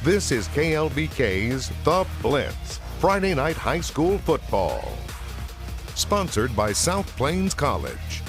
This is KLBK's The Blitz, Friday night high school football. Sponsored by South Plains College.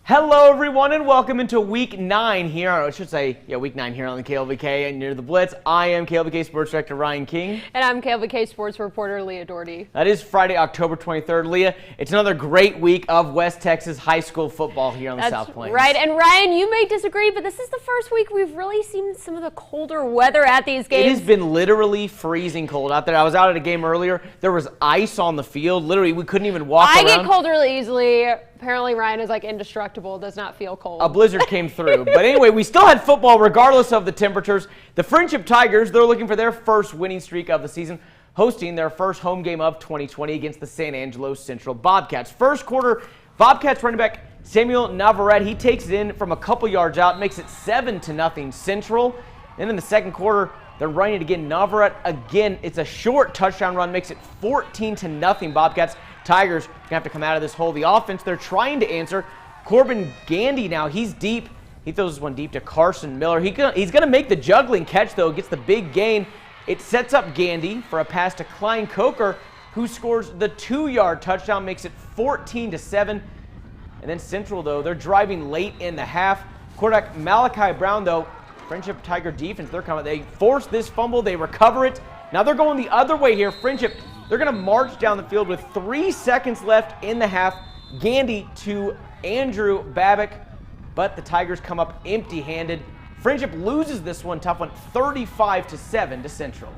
Hello everyone and welcome into week 9 here, or I should say, week 9 here on the KLBK and near the Blitz. I am KLBK Sports Director Ryan King. And I'm KLBK Sports Reporter Leah Doherty. That is Friday, October 23rd. Leah, it's another great week of West Texas high school football here on the South Plains. Right, and Ryan, you may disagree, but this is the first week we've really seen some of the colder weather at these games. It has been literally freezing cold out there. I was out at a game earlier. There was ice on the field. Literally, we couldn't even walk around. I get cold really easily. Apparently, Ryan is like indestructible, does not feel cold. A blizzard came through. But anyway, we still had football regardless of the temperatures. The Friendship Tigers, they're looking for their first winning streak of the season, hosting their first home game of 2020 against the San Angelo Central Bobcats. First quarter, Bobcats running back Samuel Navarrete, he takes it in from a couple yards out, makes it 7-0 Central. And in the second quarter, they're running it again. Navarrete again, it's a short touchdown run, makes it 14-0 Bobcats. Tigers going to have to come out of this hole. The offense, they're trying to answer. Corbin Gandy now, he's deep. He throws this one deep to Carson Miller. He's going to make the juggling catch, though. Gets the big gain. It sets up Gandy for a pass to Klein Coker, who scores the 2-yard touchdown, makes it 14-7. And then Central, though, they're driving late in the half. Quarterback Malachi Brown, though, Friendship Tiger defense, they're coming. They force this fumble. They recover it. Now they're going the other way here. Friendship, they're going to march down the field with 3 seconds left in the half. Gandy to Andrew Babbitt, but the Tigers come up empty-handed. Friendship loses this one, tough one, 35-7 to Central.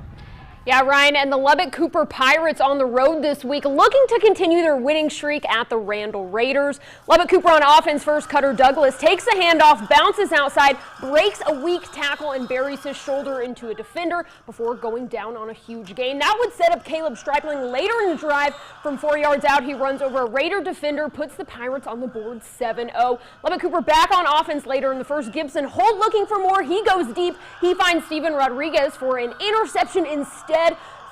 Yeah, Ryan, and the Lubbock Cooper Pirates on the road this week, looking to continue their winning streak at the Randall Raiders. Lubbock Cooper on offense first, Cutter Douglas takes a handoff, bounces outside, breaks a weak tackle, and buries his shoulder into a defender before going down on a huge gain. That would set up Caleb Stripling later in the drive. From 4 yards out, he runs over a Raider defender, puts the Pirates on the board 7-0. Lubbock Cooper back on offense later in the first. Gibson Holt looking for more. He goes deep. He finds Steven Rodriguez for an interception instead.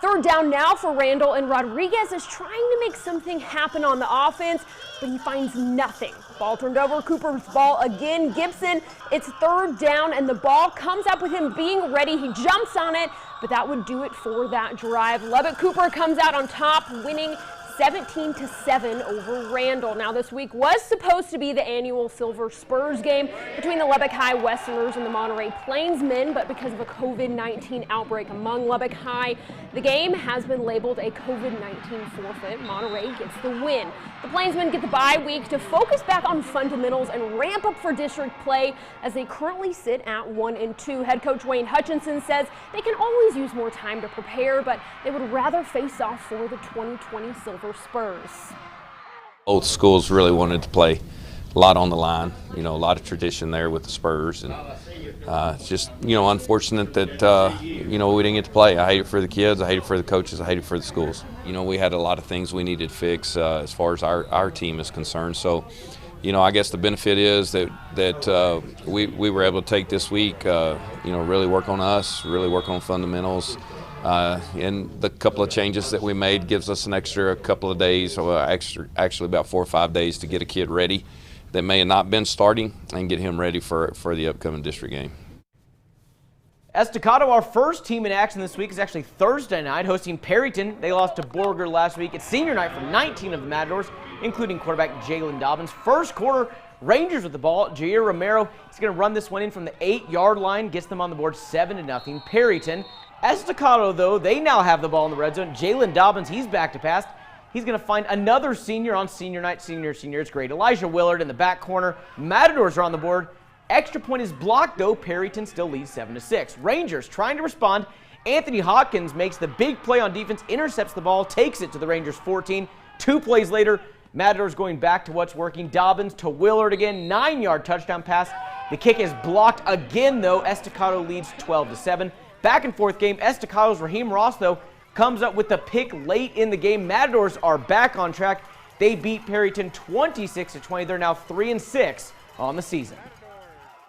Third down now for Randall, and Rodriguez is trying to make something happen on the offense, but he finds nothing. Ball turned over, Cooper's ball again. Gibson, it's third down, and the ball comes up with him being ready. He jumps on it, but that would do it for that drive. Lubbock Cooper comes out on top, winning 17-7 over Randall. Now this week was supposed to be the annual Silver Spurs game between the Lubbock High Westerners and the Monterey Plainsmen, but because of a COVID-19 outbreak among Lubbock High, the game has been labeled a COVID-19 forfeit. Monterey gets the win. The Plainsmen get the bye week to focus back on fundamentals and ramp up for district play as they currently sit at 1-2. Head coach Wayne Hutchinson says they can always use more time to prepare, but they would rather face off for the 2020 Silver Spurs. Both schools really wanted to play a lot on the line, a lot of tradition there with the Spurs, and it's just, unfortunate that, we didn't get to play. I hate it for the kids, I hate it for the coaches, I hate it for the schools. We had a lot of things we needed to fix as far as our team is concerned. So, I guess the benefit is that we were able to take this week, really work on us, really work on fundamentals. And the couple of changes that we made gives us an extra couple of days, actually about 4 or 5 days to get a kid ready that may have not been starting and get him ready for the upcoming district game. Estacado, our first team in action this week, is actually Thursday night, hosting Perryton. They lost to Borger last week. It's senior night for 19 of the Matadors, including quarterback Jalen Dobbins. First quarter, Rangers with the ball. Jair Romero, he's going to run this one in from the 8-yard line, gets them on the board 7-0. Perryton. Estacado, though, they now have the ball in the red zone. Jalen Dobbins, he's back to pass. He's going to find another senior on senior night. Senior, it's great. Elijah Willard in the back corner. Matadors are on the board. Extra point is blocked, though. Perryton still leads 7-6. Rangers trying to respond. Anthony Hawkins makes the big play on defense, intercepts the ball, takes it to the Rangers 14. 2 plays later, Matadors going back to what's working. Dobbins to Willard again. 9-yard touchdown pass. The kick is blocked again, though. Estacado leads 12-7. Back and forth game. Estacado's Raheem Ross, though, comes up with the pick late in the game. Matadors are back on track. They beat Perryton 26-20. They're now 3-6 on the season.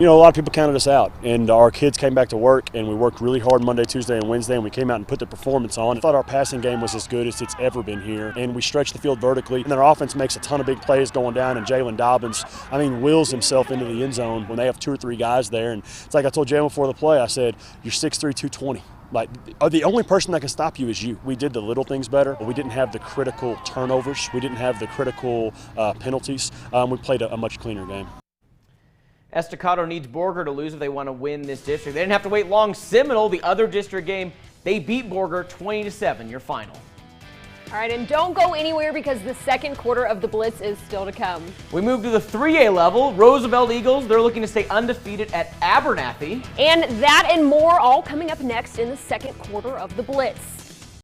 You know, a lot of people counted us out, and our kids came back to work, and we worked really hard Monday, Tuesday, and Wednesday, and we came out and put the performance on. I thought our passing game was as good as it's ever been here, and we stretched the field vertically. And then our offense makes a ton of big plays going down, and Jalen Dobbins, wills himself into the end zone when they have 2 or 3 guys there. And it's like I told Jalen before the play, I said, you're 6'3", 220. Like, the only person that can stop you is you. We did the little things better, but we didn't have the critical turnovers. We didn't have the critical penalties. We played a much cleaner game. Estacado needs Borger to lose if they want to win this district. They didn't have to wait long. Seminole, the other district game, they beat Borger 20-7, your final. All right, and don't go anywhere because the second quarter of the Blitz is still to come. We move to the 3A level. Roosevelt Eagles, they're looking to stay undefeated at Abernathy. And that and more all coming up next in the second quarter of the Blitz.